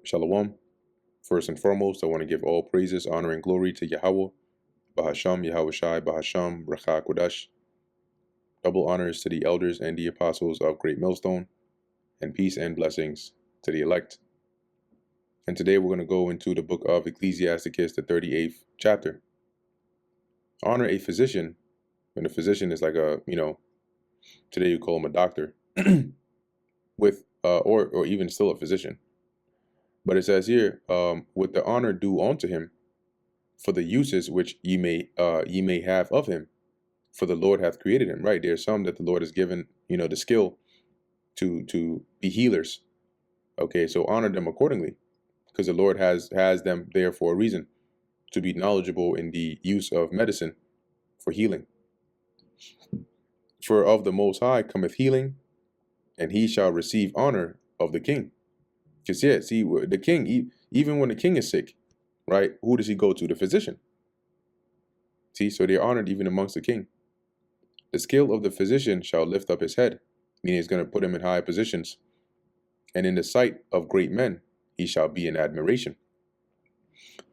Shalom. First and foremost, I want to give all praises, honor, and glory to Yahweh, Bahasham, Yahweh Shai, Bahasham, Racha Kodash. Double honors to the elders and the apostles of Great Millstone, and peace and blessings to the elect. And today we're going to go into the book of Ecclesiasticus, the 38th chapter. Honor a physician, and a physician is like today you call him a doctor, or even still a physician. But it says here, with the honor due unto him, for the uses which ye may have of him, for the Lord hath created him. Right, there's some that the Lord has given, the skill to be healers. Okay, so honor them accordingly, because the Lord has them there for a reason, to be knowledgeable in the use of medicine for healing. For of the Most High cometh healing, and he shall receive honor of the king. Because see, the king, even when the king is sick, right, who does he go to? The physician. See, so they're honored even amongst the king. The skill of the physician shall lift up his head, meaning it's going to put him in high positions. And in the sight of great men, he shall be in admiration.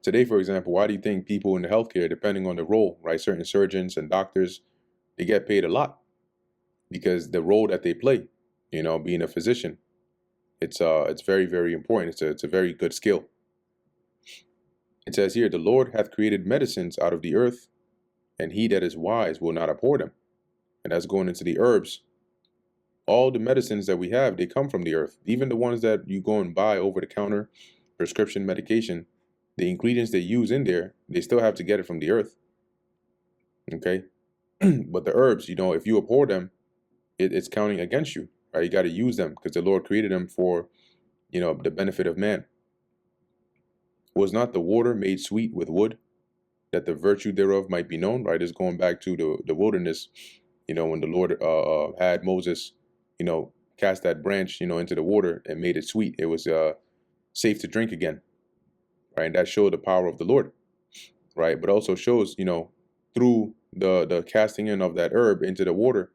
Today, for example, why do you think people in the healthcare, depending on the role, right, certain surgeons and doctors, they get paid a lot? Because the role that they play, being a physician, it's very, very important. It's a very good skill. It says here, the Lord hath created medicines out of the earth, and he that is wise will not abhor them. And that's going into the herbs. All the medicines that we have, they come from the earth. Even the ones that you go and buy over the counter, prescription medication, the ingredients they use in there, they still have to get it from the earth. Okay? But the herbs, if you abhor them, it's counting against you. Right? You got to use them because the Lord created them for, the benefit of man. Was not the water made sweet with wood, that the virtue thereof might be known? Right? It's going back to the wilderness, when the Lord had Moses, cast that branch, into the water and made it sweet. It was safe to drink again. Right? And that showed the power of the Lord. Right? But also shows, through the casting in of that herb into the water,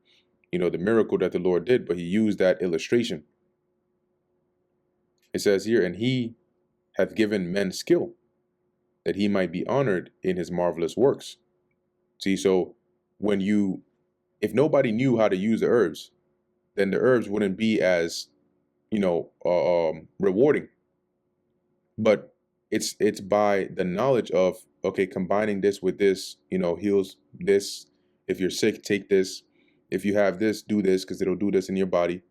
the miracle that the Lord did, but he used that illustration. It says here, and he hath given men skill, that he might be honored in his marvelous works. See, so if nobody knew how to use the herbs, then the herbs wouldn't be as, rewarding. But it's by the knowledge of, okay, combining this with this, heals this. If you're sick, take this. If you have this, do this, because it'll do this in your body.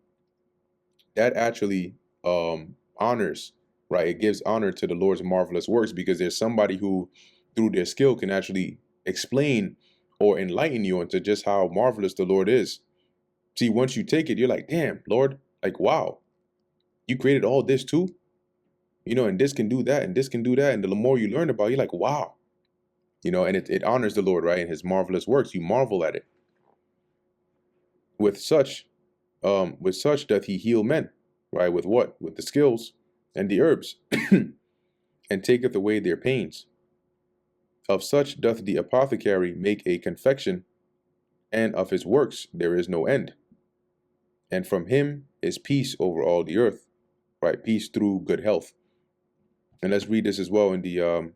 That actually honors, right? It gives honor to the Lord's marvelous works, because there's somebody who, through their skill, can actually explain or enlighten you into just how marvelous the Lord is. See, once you take it, you're like, damn, Lord, like, wow, you created all this too? And this can do that, and this can do that. And the more you learn about it, you're like, wow. And it honors the Lord, right? And his marvelous works, you marvel at it. With such doth he heal men, right? With what? With the skills and the herbs, and taketh away their pains. Of such doth the apothecary make a confection, and of his works there is no end. And from him is peace over all the earth, right? Peace through good health. And let's read this as well in the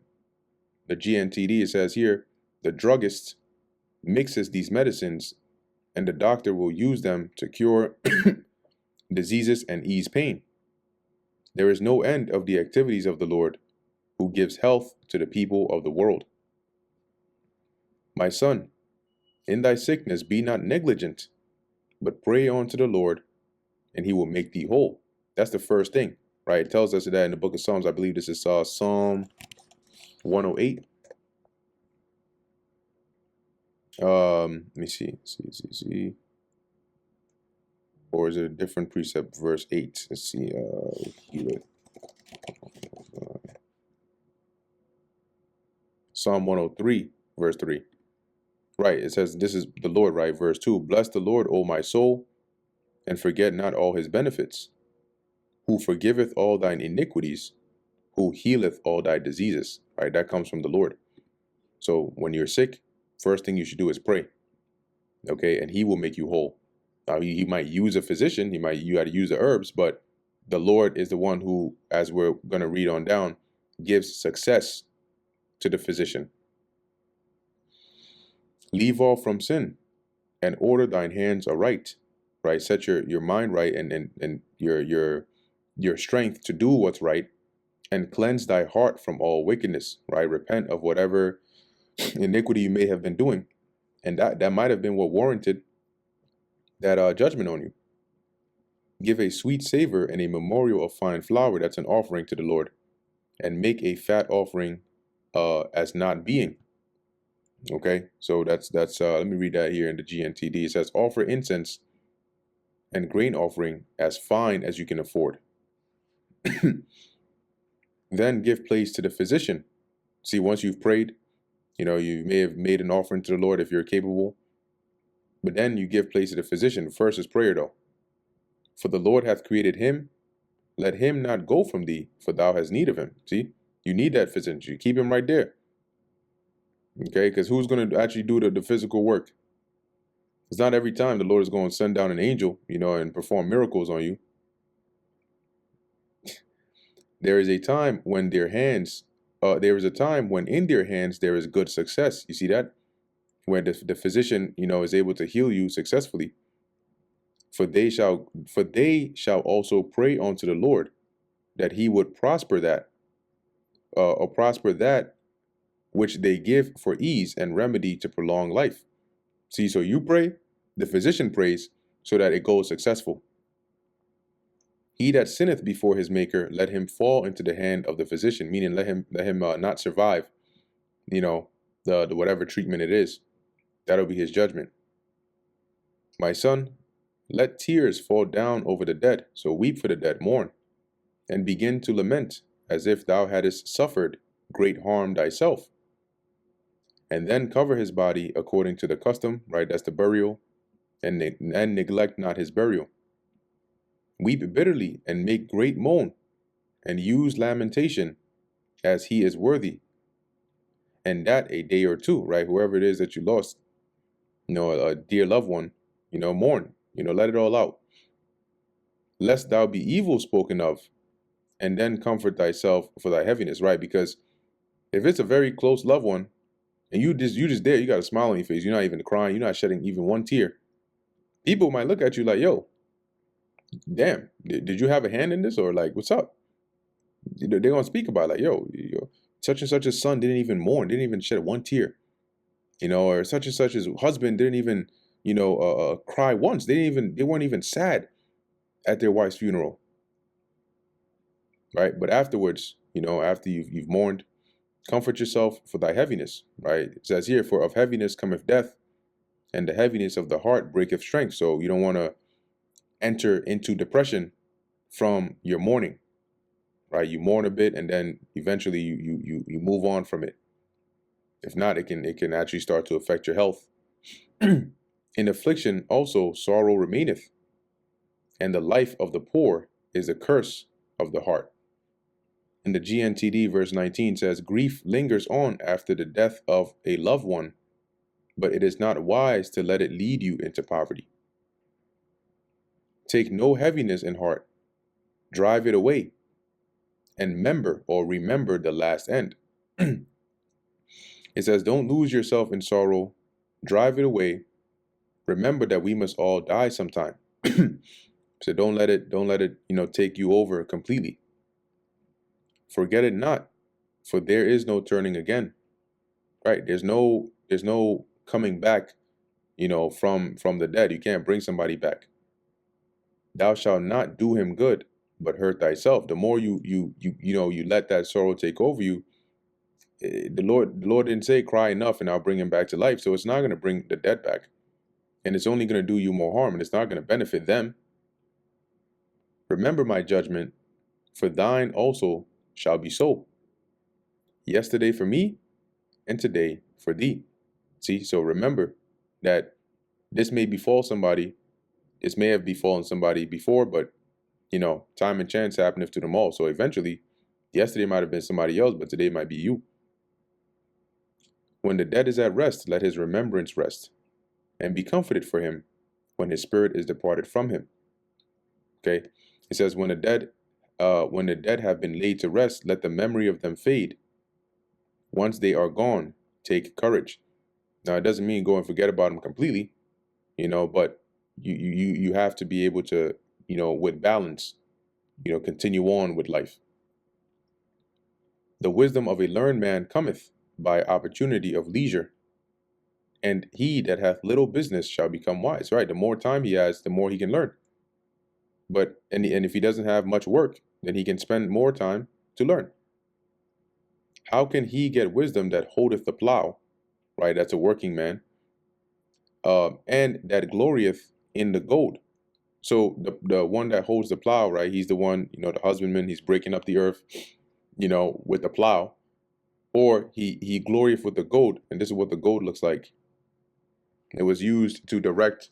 GNTD. It says here, the druggist mixes these medicines, and the doctor will use them to cure diseases and ease pain. There is no end of the activities of the Lord, who gives health to the people of the world. My son, in thy sickness be not negligent, but pray unto the Lord, and he will make thee whole. That's the first thing, right? It tells us that in the book of Psalms. I believe this is Psalm 108. Let me see. Or is it a different precept? Verse 8. Let's see. Psalm 103, verse 3. Right. It says, this is the Lord, right? Verse 2. Bless the Lord, O my soul, and forget not all his benefits, who forgiveth all thine iniquities, who healeth all thy diseases. Right? That comes from the Lord. So when you're sick, first thing you should do is pray. Okay, and he will make you whole. Now he might use a physician, you got to use the herbs, but the Lord is the one who, as we're going to read on down, gives success to the physician. Leave off from sin and order thine hands aright, right? Set your mind right and your strength to do what's right, and cleanse thy heart from all wickedness, right? Repent of whatever iniquity you may have been doing. And that might have been what warranted that judgment on you. Give a sweet savor and a memorial of fine flour, that's an offering to the Lord, and make a fat offering as not being. Okay, so that's let me read that here in the GNTD. It says, offer incense and grain offering as fine as you can afford. Then give place to the physician. See, once you've prayed, you may have made an offering to the Lord if you're capable, but then you give place to the physician. First is prayer, though. For the Lord hath created him, let him not go from thee, for thou hast need of him. See, you need that physician. You keep him right there. Okay, because who's going to actually do the physical work? It's not every time the Lord is going to send down an angel, and perform miracles on you. There is a time when there is a time when in their hands there is good success. You see that? When the physician, is able to heal you successfully. For they shall also pray unto the Lord, that he would prosper that, or prosper that which they give for ease and remedy to prolong life. See, so you pray, the physician prays, so that it goes successful. He that sinneth before his maker, let him fall into the hand of the physician, meaning let him not survive, the whatever treatment it is. That'll be his judgment. My son, let tears fall down over the dead, so weep for the dead, mourn, and begin to lament, as if thou hadst suffered great harm thyself. And then cover his body according to the custom, right? That's the burial, and neglect not his burial. Weep bitterly and make great moan, and use lamentation, as he is worthy. And that a day or two, right? Whoever it is that you lost, a dear loved one, mourn, let it all out. Lest thou be evil spoken of, and then comfort thyself for thy heaviness, right? Because if it's a very close loved one, and you just there, you got a smile on your face, you're not even crying, you're not shedding even one tear, people might look at you like, yo, damn, did you have a hand in this? Or like, what's up? They're going to speak about it, like, yo, such and such's son didn't even mourn, didn't even shed one tear, or such and such's husband didn't even, cry once. They weren't even sad at their wife's funeral, right? But afterwards, after you've mourned, comfort yourself for thy heaviness, right? It says here, for of heaviness cometh death, and the heaviness of the heart breaketh strength. So you don't want to enter into depression from your mourning, right? You mourn a bit, and then eventually you move on from it. If not, it can actually start to affect your health. In affliction also sorrow remaineth, and the life of the poor is a curse of the heart. In the GNTD, verse 19 says, grief lingers on after the death of a loved one, but it is not wise to let it lead you into poverty. Take no heaviness in heart, drive it away, and remember the last end. It says, don't lose yourself in sorrow, drive it away, remember that we must all die sometime. So don't let it, take you over completely. Forget it not, for there is no turning again, right? There's no coming back, from the dead. You can't bring somebody back. Thou shalt not do him good, but hurt thyself. The more you let that sorrow take over you, the Lord didn't say cry enough and I'll bring him back to life. So it's not going to bring the dead back, and it's only going to do you more harm, and it's not going to benefit them. Remember my judgment, for thine also shall be so. Yesterday for me, and today for thee. See, so remember that this may befall somebody. This may have befallen somebody before, but time and chance happeneth to them all. So eventually, yesterday might have been somebody else, but today might be you. When the dead is at rest, let his remembrance rest, and be comforted for him when his spirit is departed from him. Okay, it says when the dead when the dead have been laid to rest, let the memory of them fade. Once they are gone, take courage. Now, it doesn't mean go and forget about them completely, but you have to be able to, with balance, continue on with life. The wisdom of a learned man cometh by opportunity of leisure, and he that hath little business shall become wise. Right? The more time he has, the more he can learn. But and if he doesn't have much work, then he can spend more time to learn. How can he get wisdom that holdeth the plow? Right? That's a working man. And that glorieth in the gold. So the one that holds the plow, right? He's the one, the husbandman. He's breaking up the earth, with the plow, or he glorieth with the gold. And this is what the gold looks like. It was used to direct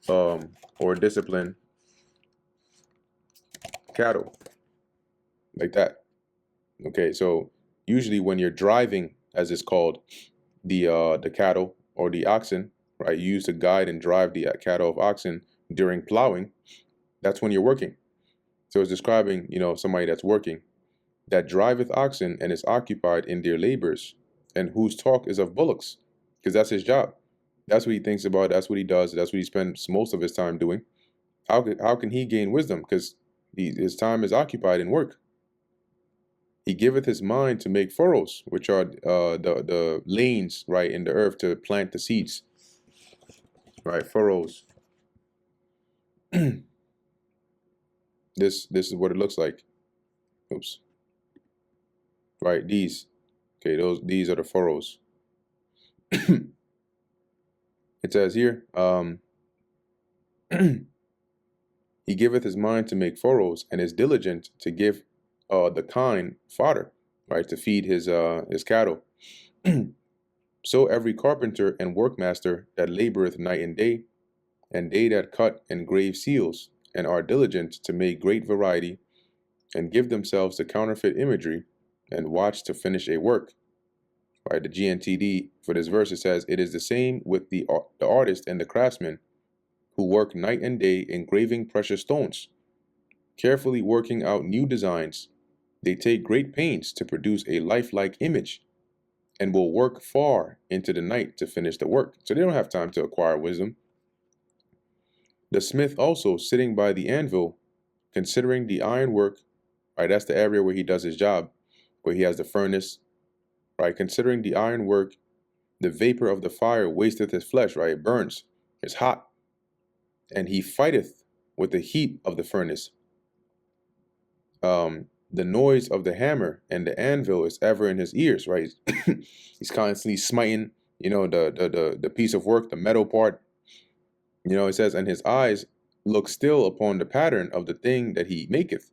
or discipline cattle, like that. Okay, so usually when you're driving, as it's called, the cattle or the oxen, right? You use to guide and drive the cattle of oxen during plowing. That's when you're working. So it's describing, somebody that's working, that driveth oxen and is occupied in their labors, and whose talk is of bullocks, because that's his job. That's what he thinks about. That's what he does. That's what he spends most of his time doing. How can he gain wisdom? Because his time is occupied in work. He giveth his mind to make furrows, which are the lanes, right, in the earth to plant the seeds, right? Furrows. This is what it looks like. Oops. Right, these. Okay, these are the furrows. It says here, he giveth his mind to make furrows, and is diligent to give the kine fodder, right, to feed his cattle. So every carpenter and workmaster that laboreth night and day, and they that cut and grave seals, and are diligent to make great variety, and give themselves to counterfeit imagery, and watch to finish a work. Right, the GNTD for this verse, it says, it is the same with the artist and the craftsman, who work night and day engraving precious stones, carefully working out new designs. They take great pains to produce a lifelike image, and will work far into the night to finish the work. So they don't have time to acquire wisdom. The smith also, sitting by the anvil, considering the ironwork, right, that's the area where he does his job, where he has the furnace, right, considering the ironwork, the vapor of the fire wasteth his flesh, right, it burns, it's hot, and he fighteth with the heat of the furnace. The noise of the hammer and the anvil is ever in his ears, right? He's constantly smiting, the piece of work, the metal part. It says, and his eyes look still upon the pattern of the thing that he maketh.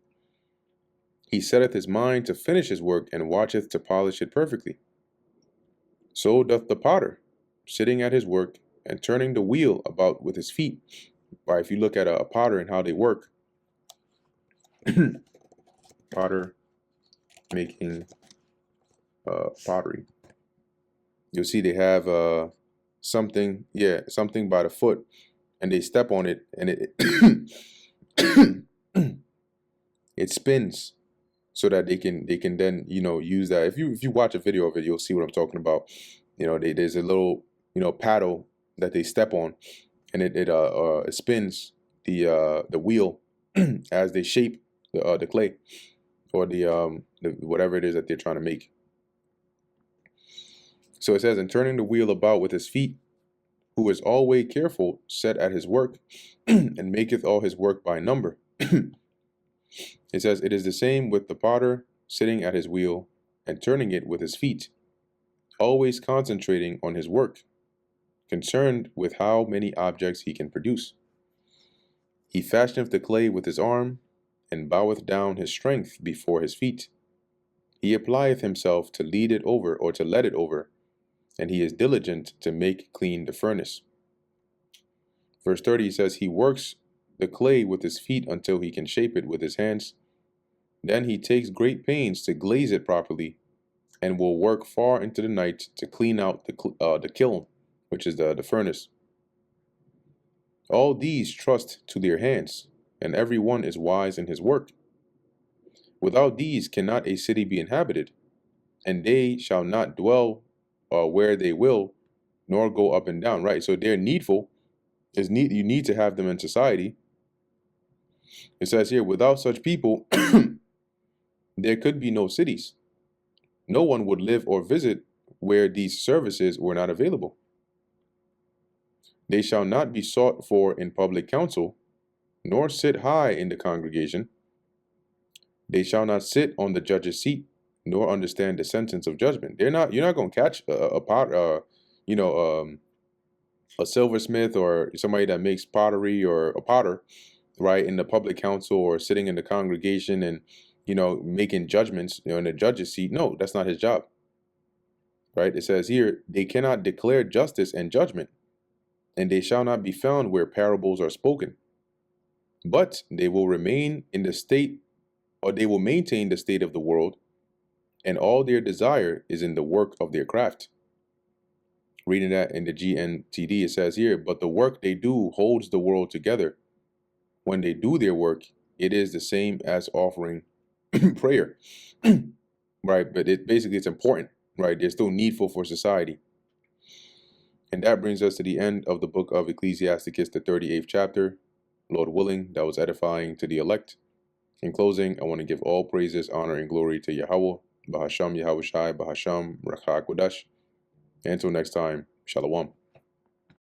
He setteth his mind to finish his work, and watcheth to polish it perfectly. So doth the potter, sitting at his work, and turning the wheel about with his feet. Right? If you look at a potter and how they work, potter making pottery, you'll see they have something by the foot, and they step on it, and it it spins, so that they can then use that. If you watch a video of it, you'll see what I'm talking about. There's a little paddle that they step on, and it spins the wheel as they shape the clay, or the whatever it is that they're trying to make. So it says, and turning the wheel about with his feet, who is always careful, set at his work, and maketh all his work by number. It says, it is the same with the potter, sitting at his wheel, and turning it with his feet, always concentrating on his work, concerned with how many objects he can produce. He fashioneth the clay with his arm, and boweth down his strength before his feet. He applieth himself to lead it over, or to let it over, and he is diligent to make clean the furnace. Verse 30 says, he works the clay with his feet until he can shape it with his hands. Then he takes great pains to glaze it properly, and will work far into the night to clean out the kiln, which is the furnace. All these trust to their hands, and every one is wise in his work. Without these cannot a city be inhabited, and they shall not dwell where they will, nor go up and down. Right. So they're needful. You need to have them in society. It says here, without such people, there could be no cities. No one would live or visit where these services were not available. They shall not be sought for in public council, nor sit high in the congregation. They shall not sit on the judge's seat, nor understand the sentence of judgment. They're not. You're not going to catch a pot, you know, a silversmith or somebody that makes pottery or a potter, right, in the public council or sitting in the congregation and making judgments, in the judge's seat. No, that's not his job. Right? It says here, they cannot declare justice and judgment, and they shall not be found where parables are spoken. But they will remain in the state, or they will maintain the state of the world, and all their desire is in the work of their craft. Reading that in the GNTD, it says here, but the work they do holds the world together. When they do their work, it is the same as offering prayer. Right? But it's important, right? They're still needful for society. And that brings us to the end of the book of Ecclesiasticus, the 38th chapter. Lord willing, that was edifying to the elect. In closing, I want to give all praises, honor, and glory to Yahweh, Bahasham Yahushai, Bahasham Rakha Kodash. Until next time, Shalom.